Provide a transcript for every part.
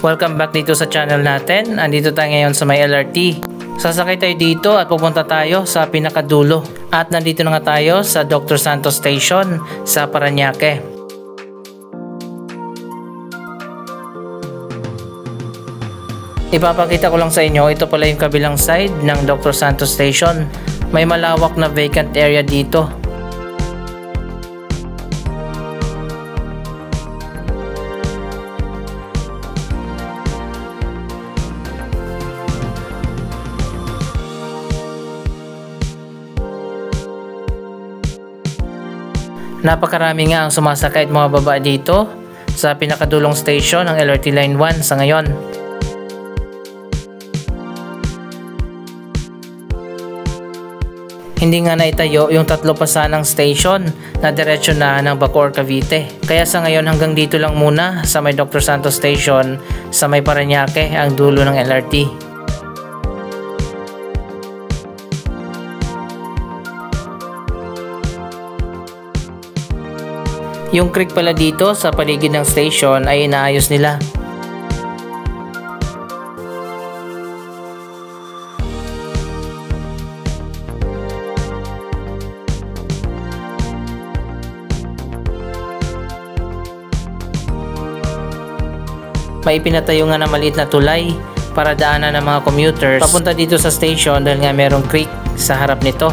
Welcome back dito sa channel natin. Andito tayo ngayon sa may LRT. Sasakay tayo dito at pupunta tayo sa pinakadulo. At nandito na nga tayo sa Dr. Santos Station sa Parañaque. Ipapakita ko lang sa inyo, ito pala yung kabilang side ng Dr. Santos Station. May malawak na vacant area dito. Napakarami nga ang sumasakay at mga baba dito sa pinakadulong station ng LRT Line 1 sa ngayon. Hindi nga naitayo yung tatlo pa sanang station na diretsyo na ng Bacoor, Cavite. Kaya sa ngayon hanggang dito lang muna sa may Dr. Santos Station sa may Parañaque ang dulo ng LRT. Yung creek pala dito sa paligid ng station ay inaayos nila. May pinatayo nga na maliit na tulay para daanan ng mga commuters papunta dito sa station dahil nga merong creek sa harap nito.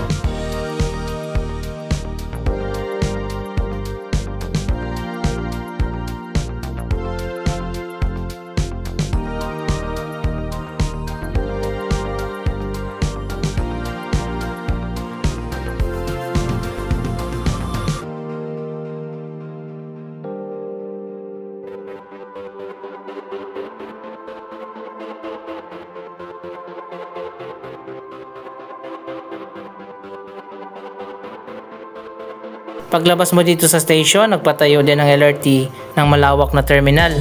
Paglabas mo dito sa station, nagpatayo din ang LRT ng malawak na terminal.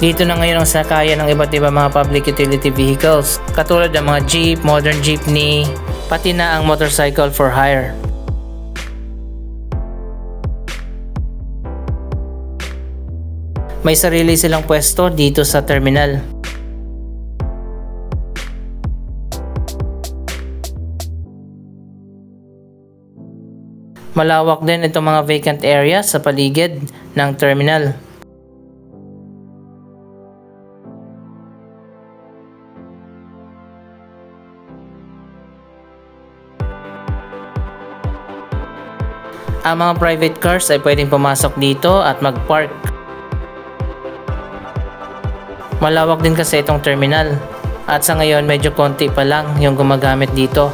Dito na ngayon ang sakayan ng iba't ibang mga public utility vehicles, katulad ng mga jeep, modern jeepney, pati na ang motorcycle for hire. May sarili silang pwesto dito sa terminal. Malawak din itong mga vacant areas sa paligid ng terminal. Ang mga private cars ay pwedeng pumasok dito at mag-park. Malawak din kasi itong terminal at sa ngayon medyo konti pa lang yung gumagamit dito.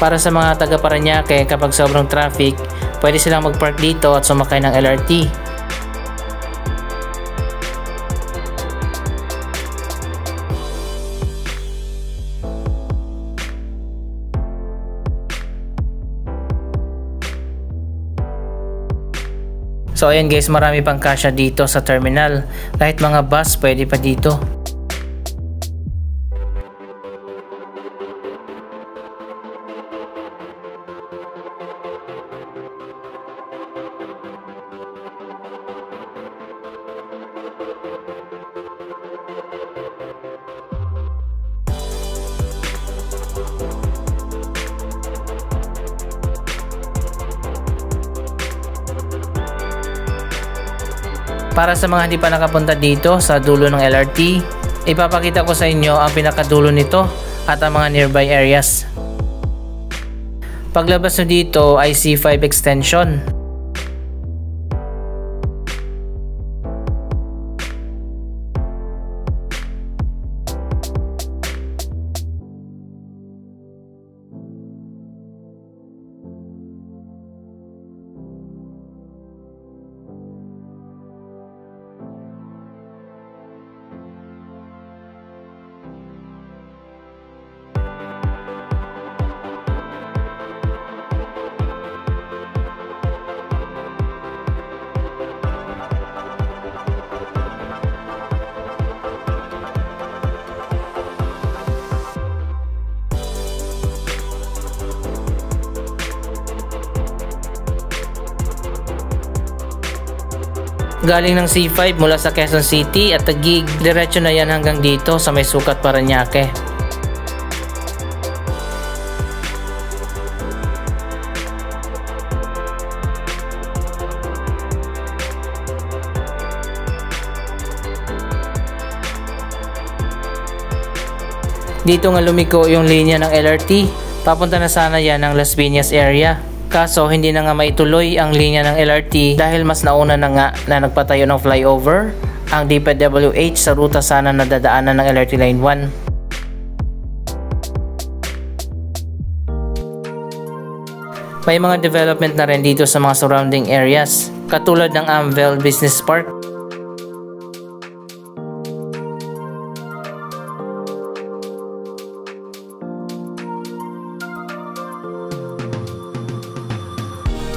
Para sa mga taga Parañaque, kapag sobrang traffic, pwede silang mag-park dito at sumakay ng LRT. So ayan guys, marami pang kasya dito sa terminal. Kahit mga bus pwede pa dito. Para sa mga hindi pa nakapunta dito sa dulo ng LRT, ipapakita ko sa inyo ang pinakadulo nito at ang mga nearby areas. Paglabas nyo dito ay C5 extension. Galing ng C5 mula sa Quezon City at Taguig, diretso na yan hanggang dito sa may Sucat, Parañaque. Dito nga lumiko yung linya ng LRT, papunta na sana yan ng Las Piñas area. Kaso hindi na nga maituloy ang linya ng LRT dahil mas nauna na nga na nagpatayo ng flyover ang DPWH sa ruta sana na dadaanan ng LRT Line 1. May mga development na rin dito sa mga surrounding areas, katulad ng Amvel Business Park.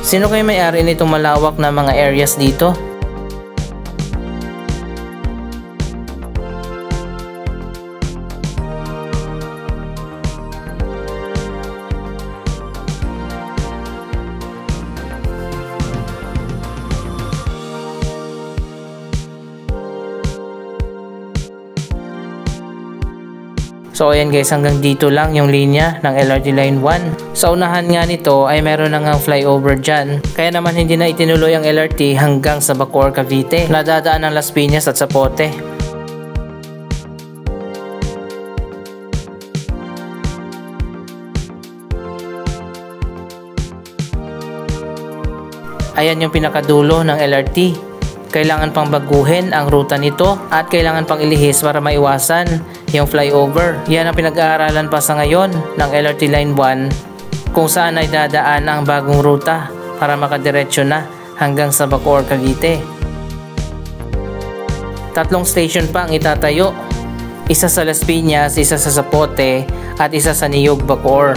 Sino kayo may-ari nitong malawak na mga areas dito? So ayan guys, hanggang dito lang yung linya ng LRT Line 1. Sa unahan nga nito ay meron na ngang flyover dyan. Kaya naman hindi na itinuloy ang LRT hanggang sa Bacoor, Cavite. Nadadaan ng Las Piñas at Zapote. Ayan yung pinakadulo ng LRT. Kailangan pang baguhin ang ruta nito at kailangan pang ilihis para maiwasan yung flyover. Yan ang pinag-aaralan pa sa ngayon ng LRT Line 1 kung saan ay dadaan ang bagong ruta para makadiretso na hanggang sa Bacoor, Cavite. 3 station pa ang itatayo. Isa sa Las Piñas, isa sa Zapote at isa sa Niyog, Bacoor.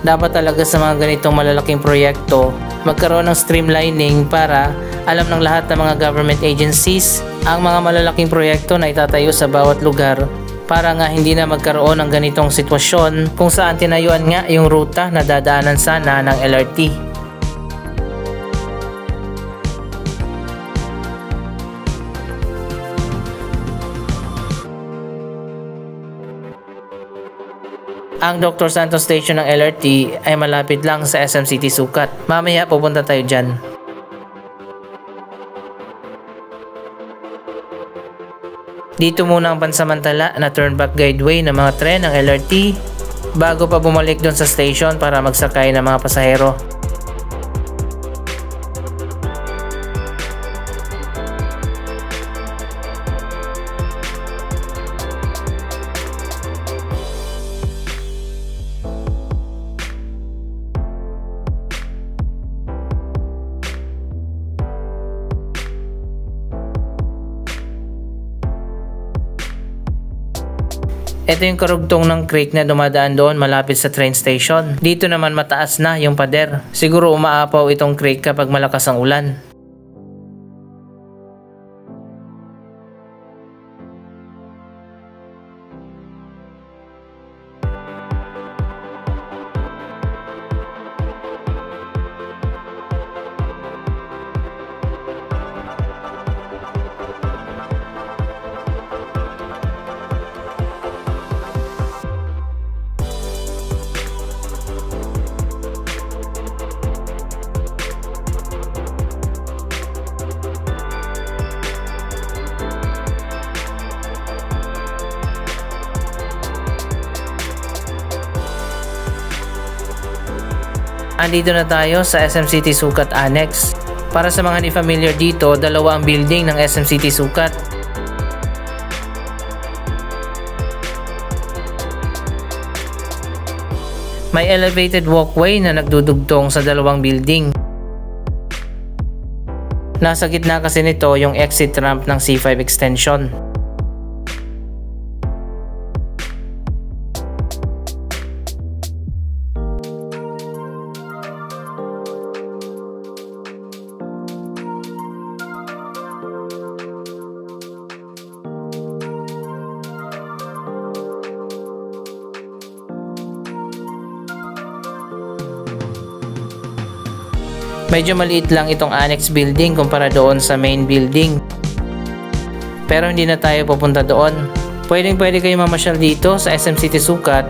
Dapat talaga sa mga ganitong malalaking proyekto magkaroon ng streamlining para alam ng lahat ng mga government agencies ang mga malalaking proyekto na itatayo sa bawat lugar para nga hindi na magkaroon ng ganitong sitwasyon kung saan tinayuan nga yung ruta na dadaanan sana ng LRT. Ang Dr. Santos Station ng LRT ay malapit lang sa SM City Sucat. Mamaya pupunta tayo dyan. Dito muna ang pansamantala na turnback guideway ng mga tren ng LRT bago pa bumalik doon sa station para magsakay ng mga pasahero. Ito yung karugtong ng creek na dumadaan doon malapit sa train station. Dito naman mataas na yung pader. Siguro umaapaw itong creek kapag malakas ang ulan. Andito na tayo sa SM City Sucat Annex. Para sa mga hindi familiar dito, dalawa ang building ng SM City Sucat. May elevated walkway na nagdudugtong sa dalawang building. Nasa gitna kasi nito yung exit ramp ng C5 extension. Medyo maliit lang itong annex building kumpara doon sa main building. Pero hindi na tayo pupunta doon. Pwede kayo mamasyal dito sa SM City Sucat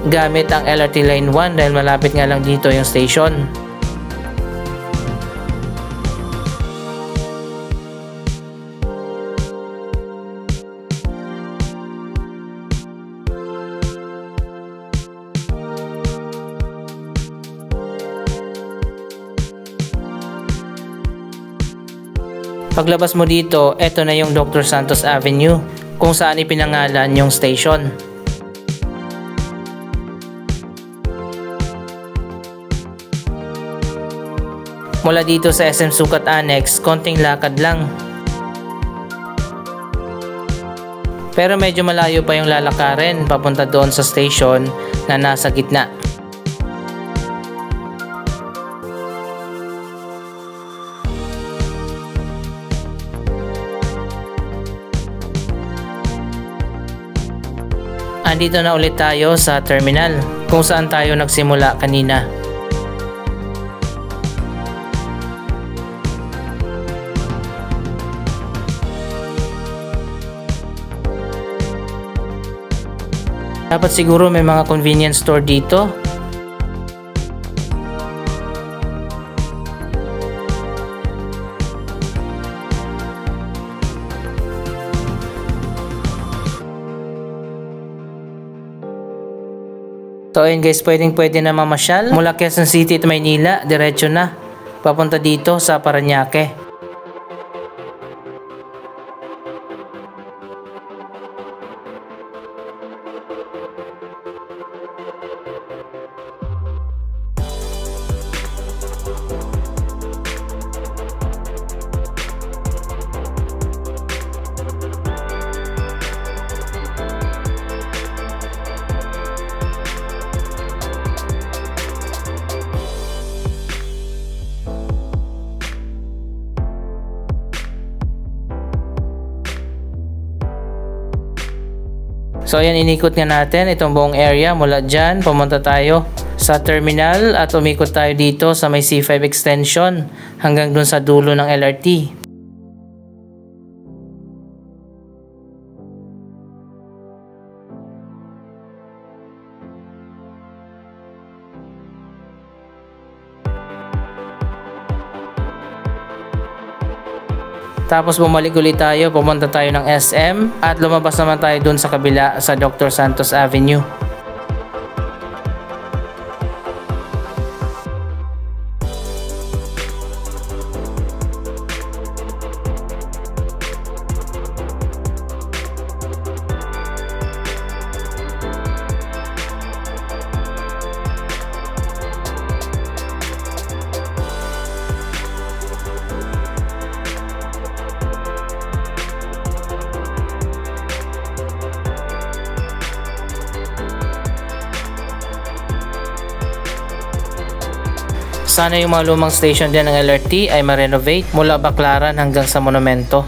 gamit ang LRT Line 1 dahil malapit nga lang dito yung station. Paglabas mo dito, eto na yung Dr. Santos Avenue kung saan ipinangalan yung station. Mula dito sa SM Sucat Annex, konting lakad lang. Pero medyo malayo pa yung lalakarin papunta doon sa station na nasa gitna. Andito na ulit tayo sa terminal kung saan tayo nagsimula kanina. Dapat siguro may mga convenience store dito. So ayun guys, pwede na mamasyal mula Quezon City to Maynila, diretso na papunta dito sa Parañaque. So ayan, inikot nga natin itong buong area. Mula dyan, pumunta tayo sa terminal at umikot tayo dito sa may C5 extension hanggang dun sa dulo ng LRT. Tapos bumalik ulit tayo, pumunta tayo ng SM at lumabas naman tayo dun sa kabila sa Dr. Santos Avenue. Sana yung mga lumang station din ng LRT ay ma-renovate mula Baclaran hanggang sa Monumento.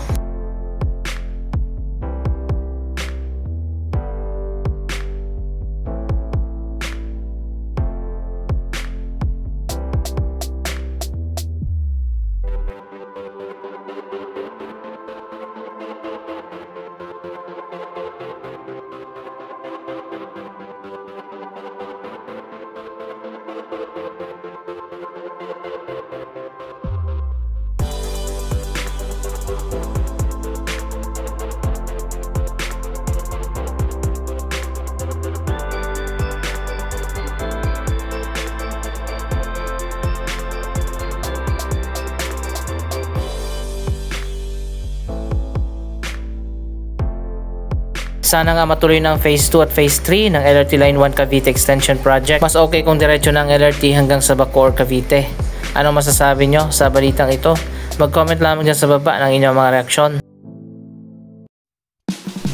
Sana nga matuloy ng Phase 2 at Phase 3 ng LRT Line 1 Cavite Extension Project. Mas okay kung diretso ng LRT hanggang sa Bacoor, Cavite. Anong masasabi nyo sa balitang ito? Mag-comment lamang dyan sa baba ng inyong mga reaksyon.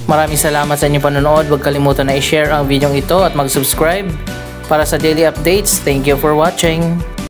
Maraming salamat sa inyong panonood. Huwag kalimutan na i-share ang video ito at mag-subscribe para sa daily updates. Thank you for watching.